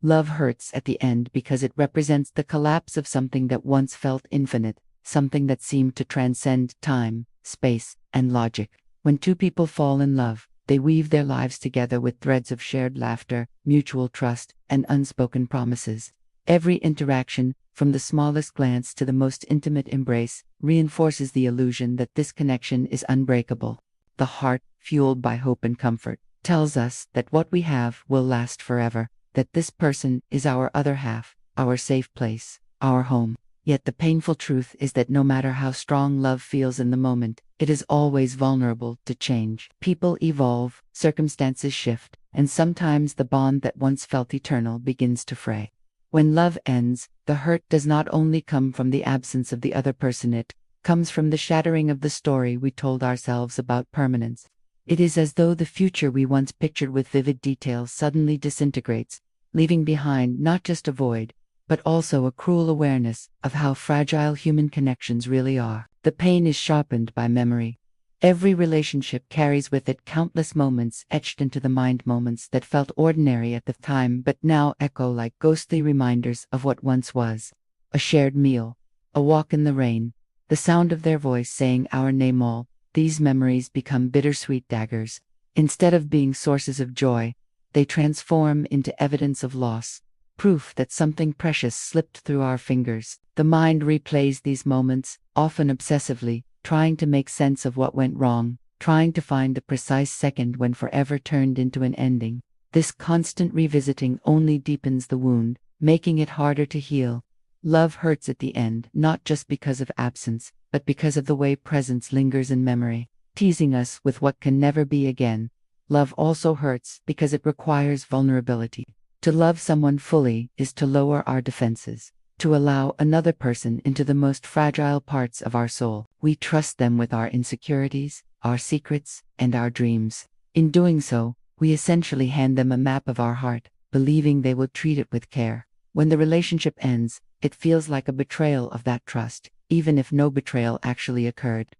Love hurts at the end because it represents the collapse of something that once felt infinite, something that seemed to transcend time, space, and logic. When two people fall in love, they weave their lives together with threads of shared laughter, mutual trust, and unspoken promises. Every interaction, from the smallest glance to the most intimate embrace, reinforces the illusion that this connection is unbreakable. The heart, fueled by hope and comfort, tells us that what we have will last forever, that this person is our other half, our safe place, our home. Yet the painful truth is that no matter how strong love feels in the moment, it is always vulnerable to change. People evolve, circumstances shift, and sometimes the bond that once felt eternal begins to fray. When love ends, the hurt does not only come from the absence of the other person, it comes from the shattering of the story we told ourselves about permanence. It is as though the future we once pictured with vivid detail suddenly disintegrates, leaving behind not just a void, but also a cruel awareness of how fragile human connections really are. The pain is sharpened by memory. Every relationship carries with it countless moments etched into the mind, moments that felt ordinary at the time but now echo like ghostly reminders of what once was. A shared meal, a walk in the rain, the sound of their voice saying our name, all these memories become bittersweet daggers. Instead of being sources of joy, they transform into evidence of loss, proof that something precious slipped through our fingers. The mind replays these moments, often obsessively, trying to make sense of what went wrong, trying to find the precise second when forever turned into an ending. This constant revisiting only deepens the wound, making it harder to heal. Love hurts at the end, not just because of absence, but because of the way presence lingers in memory, teasing us with what can never be again. Love also hurts because it requires vulnerability. To love someone fully is to lower our defenses, to allow another person into the most fragile parts of our soul. We trust them with our insecurities, our secrets, and our dreams. In doing so, we essentially hand them a map of our heart, believing they will treat it with care. When the relationship ends, it feels like a betrayal of that trust, even if no betrayal actually occurred.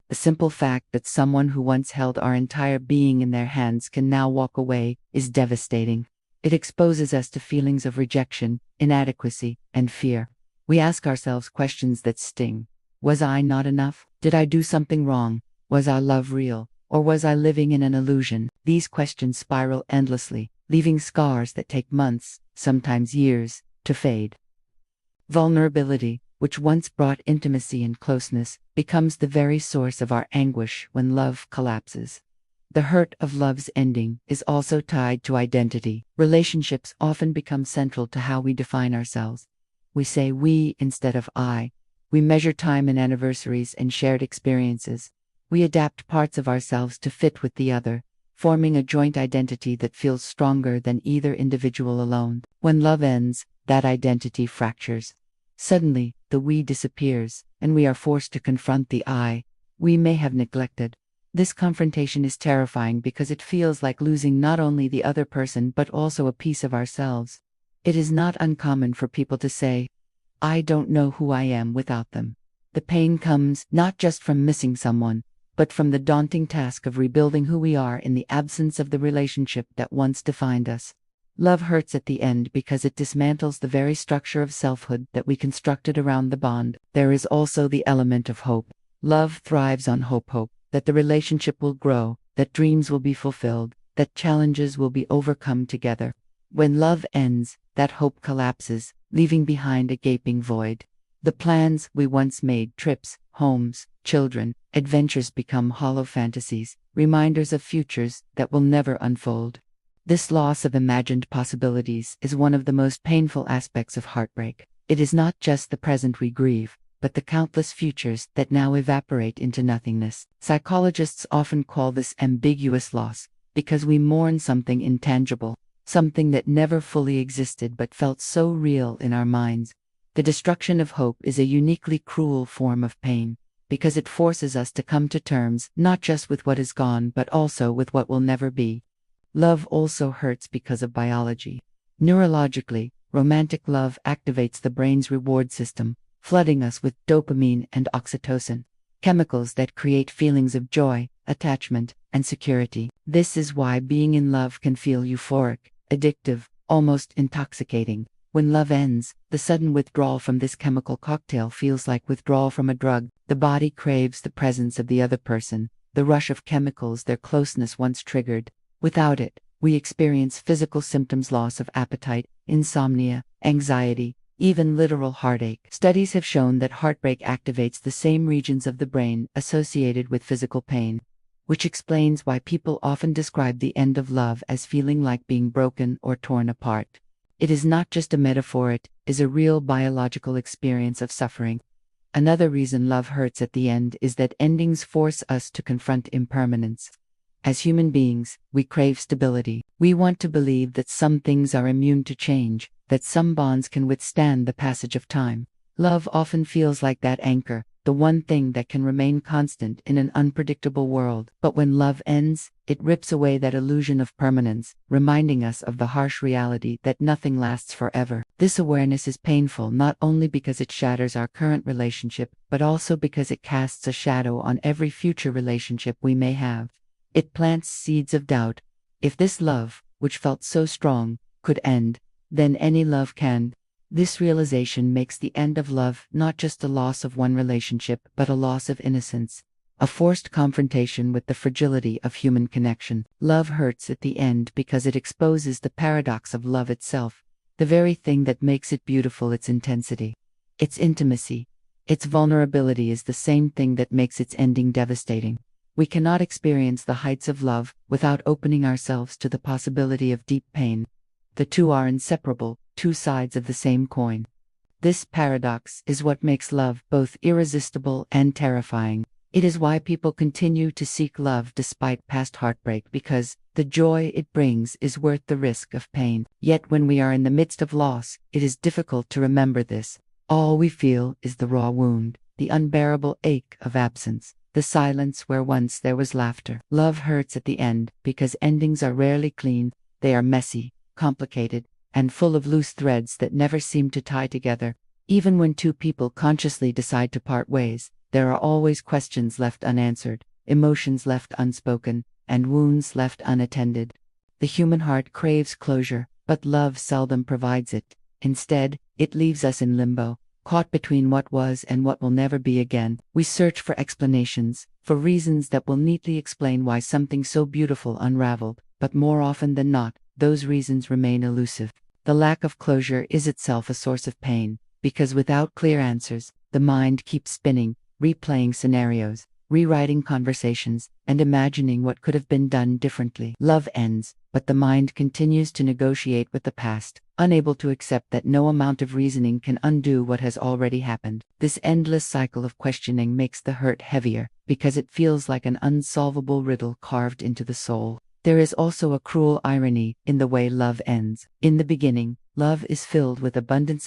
The simple fact that someone who once held our entire being in their hands can now walk away is devastating. It exposes us to feelings of rejection, inadequacy, and fear. We ask ourselves questions that sting. Was I not enough? Did I do something wrong? Was our love real? Or was I living in an illusion? These questions spiral endlessly, leaving scars that take months, sometimes years, to fade. Vulnerability, which once brought intimacy and closeness, becomes the very source of our anguish when love collapses. The hurt of love's ending is also tied to identity. Relationships often become central to how we define ourselves. We say we instead of I. We measure time in anniversaries and shared experiences. We adapt parts of ourselves to fit with the other, forming a joint identity that feels stronger than either individual alone. When love ends, that identity fractures. Suddenly, the we disappears, and we are forced to confront the I we may have neglected. This confrontation is terrifying because it feels like losing not only the other person but also a piece of ourselves. It is not uncommon for people to say, I don't know who I am without them. The pain comes not just from missing someone, but from the daunting task of rebuilding who we are in the absence of the relationship that once defined us. Love hurts at the end because it dismantles the very structure of selfhood that we constructed around the bond. There is also the element of hope. Love thrives on hope that the relationship will grow, that dreams will be fulfilled, that challenges will be overcome together. When love ends, that hope collapses, leaving behind a gaping void. The plans we once made, trips, homes, children, adventures, become hollow fantasies, reminders of futures that will never unfold. This loss of imagined possibilities is one of the most painful aspects of heartbreak. It is not just the present we grieve, but the countless futures that now evaporate into nothingness. Psychologists often call this ambiguous loss, because we mourn something intangible, something that never fully existed but felt so real in our minds. The destruction of hope is a uniquely cruel form of pain, because it forces us to come to terms not just with what is gone but also with what will never be. Love also hurts because of biology. Neurologically, romantic love activates the brain's reward system, flooding us with dopamine and oxytocin, chemicals that create feelings of joy, attachment, and security. This is why being in love can feel euphoric, addictive, almost intoxicating. When love ends, the sudden withdrawal from this chemical cocktail feels like withdrawal from a drug. The body craves the presence of the other person, the rush of chemicals their closeness once triggered. Without it, we experience physical symptoms: loss of appetite, insomnia, anxiety, even literal heartache. Studies have shown that heartbreak activates the same regions of the brain associated with physical pain, which explains why people often describe the end of love as feeling like being broken or torn apart. It is not just a metaphor, it is a real biological experience of suffering. Another reason love hurts at the end is that endings force us to confront impermanence. As human beings, we crave stability. We want to believe that some things are immune to change, that some bonds can withstand the passage of time. Love often feels like that anchor, the one thing that can remain constant in an unpredictable world. But when love ends, it rips away that illusion of permanence, reminding us of the harsh reality that nothing lasts forever. This awareness is painful not only because it shatters our current relationship, but also because it casts a shadow on every future relationship we may have. It plants seeds of doubt. If this love, which felt so strong, could end, then any love can. This realization makes the end of love not just a loss of one relationship, but a loss of innocence, a forced confrontation with the fragility of human connection. Love hurts at the end because it exposes the paradox of love itself, the very thing that makes it beautiful: its intensity, its intimacy, its vulnerability is the same thing that makes its ending devastating. We cannot experience the heights of love without opening ourselves to the possibility of deep pain. The two are inseparable, two sides of the same coin. This paradox is what makes love both irresistible and terrifying. It is why people continue to seek love despite past heartbreak, because the joy it brings is worth the risk of pain. Yet when we are in the midst of loss, it is difficult to remember this. All we feel is the raw wound, the unbearable ache of absence, the silence where once there was laughter. Love hurts at the end because endings are rarely clean. They are messy, complicated, and full of loose threads that never seem to tie together. Even when two people consciously decide to part ways, there are always questions left unanswered, emotions left unspoken, and wounds left unattended. The human heart craves closure, but love seldom provides it. Instead, it leaves us in limbo, caught between what was and what will never be again. We search for explanations, for reasons that will neatly explain why something so beautiful unraveled, but more often than not, those reasons remain elusive. The lack of closure is itself a source of pain, because without clear answers, the mind keeps spinning, replaying scenarios, rewriting conversations, and imagining what could have been done differently. Love ends, but the mind continues to negotiate with the past, unable to accept that no amount of reasoning can undo what has already happened. This endless cycle of questioning makes the hurt heavier, because it feels like an unsolvable riddle carved into the soul. There is also a cruel irony in the way love ends. In the beginning, love is filled with abundant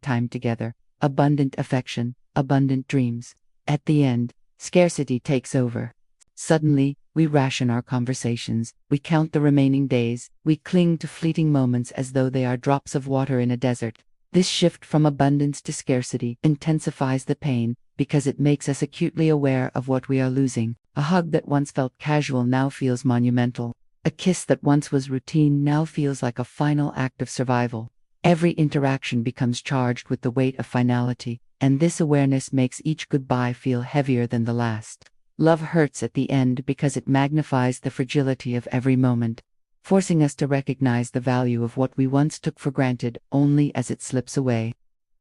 time together, abundant affection, abundant dreams. At the end, scarcity takes over. Suddenly, we ration our conversations, we count the remaining days, we cling to fleeting moments as though they are drops of water in a desert. This shift from abundance to scarcity intensifies the pain, because it makes us acutely aware of what we are losing. A hug that once felt casual now feels monumental. A kiss that once was routine now feels like a final act of survival. Every interaction becomes charged with the weight of finality, and this awareness makes each goodbye feel heavier than the last. Love hurts at the end because it magnifies the fragility of every moment, forcing us to recognize the value of what we once took for granted only as it slips away.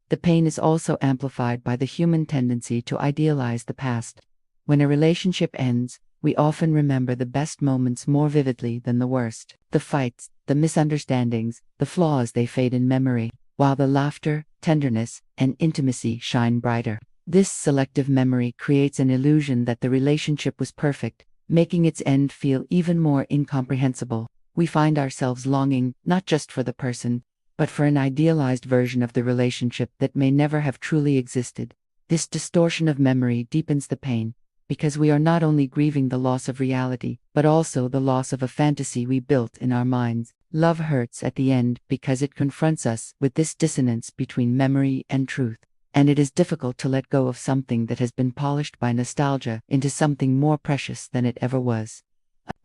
The pain is also amplified by the human tendency to idealize the past. When a relationship ends, we often remember the best moments more vividly than the worst. The fights, the misunderstandings, the flaws, they fade in memory, while the laughter, tenderness, and intimacy shine brighter. This selective memory creates an illusion that the relationship was perfect, making its end feel even more incomprehensible. We find ourselves longing not just for the person, but for an idealized version of the relationship that may never have truly existed. This distortion of memory deepens the pain, because we are not only grieving the loss of reality, but also the loss of a fantasy we built in our minds. Love hurts at the end because it confronts us with this dissonance between memory and truth, and it is difficult to let go of something that has been polished by nostalgia into something more precious than it ever was.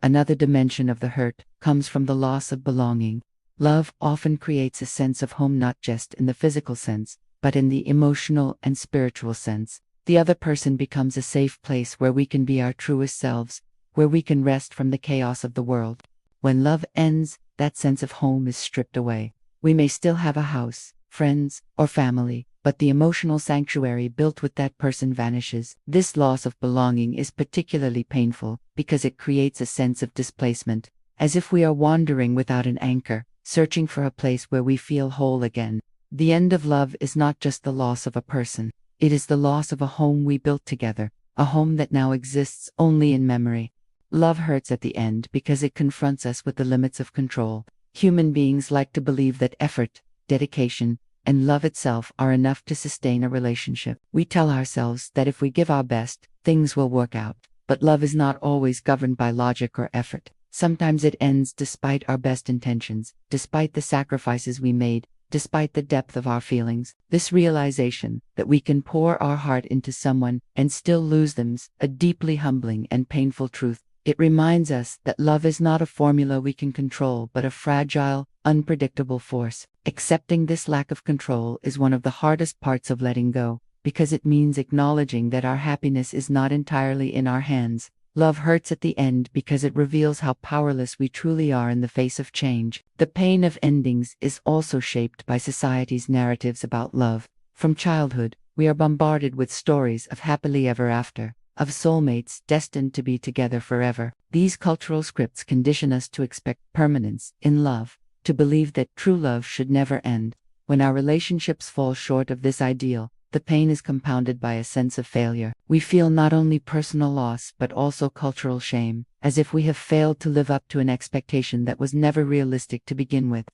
Another dimension of the hurt comes from the loss of belonging. Love often creates a sense of home not just in the physical sense, but in the emotional and spiritual sense. The other person becomes a safe place where we can be our truest selves, where we can rest from the chaos of the world. When love ends, that sense of home is stripped away. We may still have a house, friends, or family, but the emotional sanctuary built with that person vanishes. This loss of belonging is particularly painful because it creates a sense of displacement, as if we are wandering without an anchor, searching for a place where we feel whole again. The end of love is not just the loss of a person, it is the loss of a home we built together, a home that now exists only in memory. Love hurts at the end because it confronts us with the limits of control. Human beings like to believe that effort, dedication, and love itself are enough to sustain a relationship. We tell ourselves that if we give our best, things will work out. But love is not always governed by logic or effort. Sometimes it ends despite our best intentions, despite the sacrifices we made, despite the depth of our feelings. This realization that we can pour our heart into someone and still lose them's a deeply humbling and painful truth. It reminds us that love is not a formula we can control, but a fragile, unpredictable force. Accepting this lack of control is one of the hardest parts of letting go, because it means acknowledging that our happiness is not entirely in our hands. Love hurts at the end because it reveals how powerless we truly are in the face of change. The pain of endings is also shaped by society's narratives about love. From childhood, we are bombarded with stories of happily ever after, of soulmates destined to be together forever. These cultural scripts condition us to expect permanence in love, to believe that true love should never end. When our relationships fall short of this ideal, the pain is compounded by a sense of failure. We feel not only personal loss but also cultural shame, as if we have failed to live up to an expectation that was never realistic to begin with.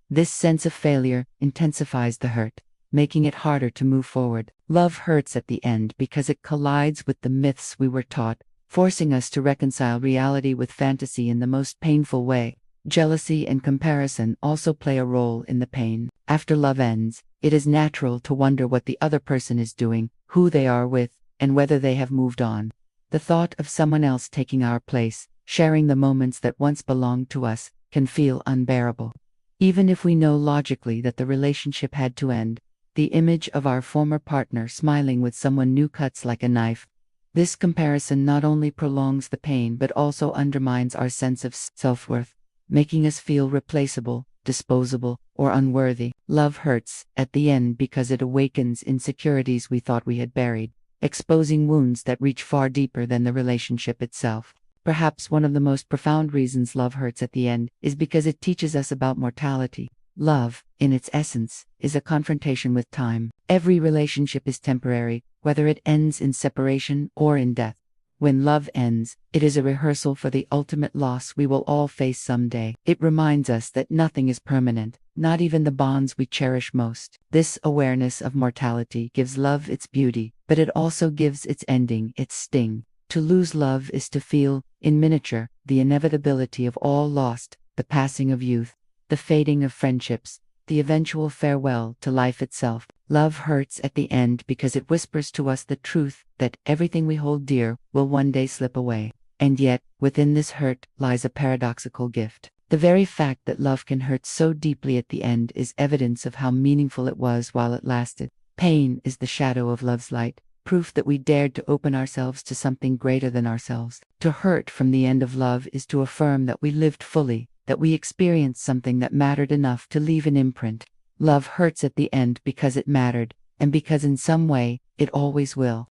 This sense of failure intensifies the hurt, making it harder to move forward. Love hurts at the end because it collides with the myths we were taught, forcing us to reconcile reality with fantasy in the most painful way. Jealousy and comparison also play a role in the pain. After love ends, it is natural to wonder what the other person is doing, who they are with, and whether they have moved on. The thought of someone else taking our place, sharing the moments that once belonged to us, can feel unbearable. Even if we know logically that the relationship had to end, the image of our former partner smiling with someone new cuts like a knife. This comparison not only prolongs the pain but also undermines our sense of self-worth, making us feel replaceable, disposable, or unworthy. Love hurts at the end because it awakens insecurities we thought we had buried, exposing wounds that reach far deeper than the relationship itself. Perhaps one of the most profound reasons love hurts at the end is because it teaches us about mortality. Love, in its essence, is a confrontation with time. Every relationship is temporary, whether it ends in separation or in death. When love ends, it is a rehearsal for the ultimate loss we will all face someday. It reminds us that nothing is permanent, not even the bonds we cherish most. This awareness of mortality gives love its beauty, but it also gives its ending its sting. To lose love is to feel, in miniature, the inevitability of all lost, the passing of youth, the fading of friendships, the eventual farewell to life itself. Love hurts at the end because it whispers to us the truth that everything we hold dear will one day slip away. And yet, within this hurt lies a paradoxical gift. The very fact that love can hurt so deeply at the end is evidence of how meaningful it was while it lasted. Pain is the shadow of love's light, proof that we dared to open ourselves to something greater than ourselves. To hurt from the end of love is to affirm that we lived fully, that we experienced something that mattered enough to leave an imprint. Love hurts at the end because it mattered, and because in some way, it always will.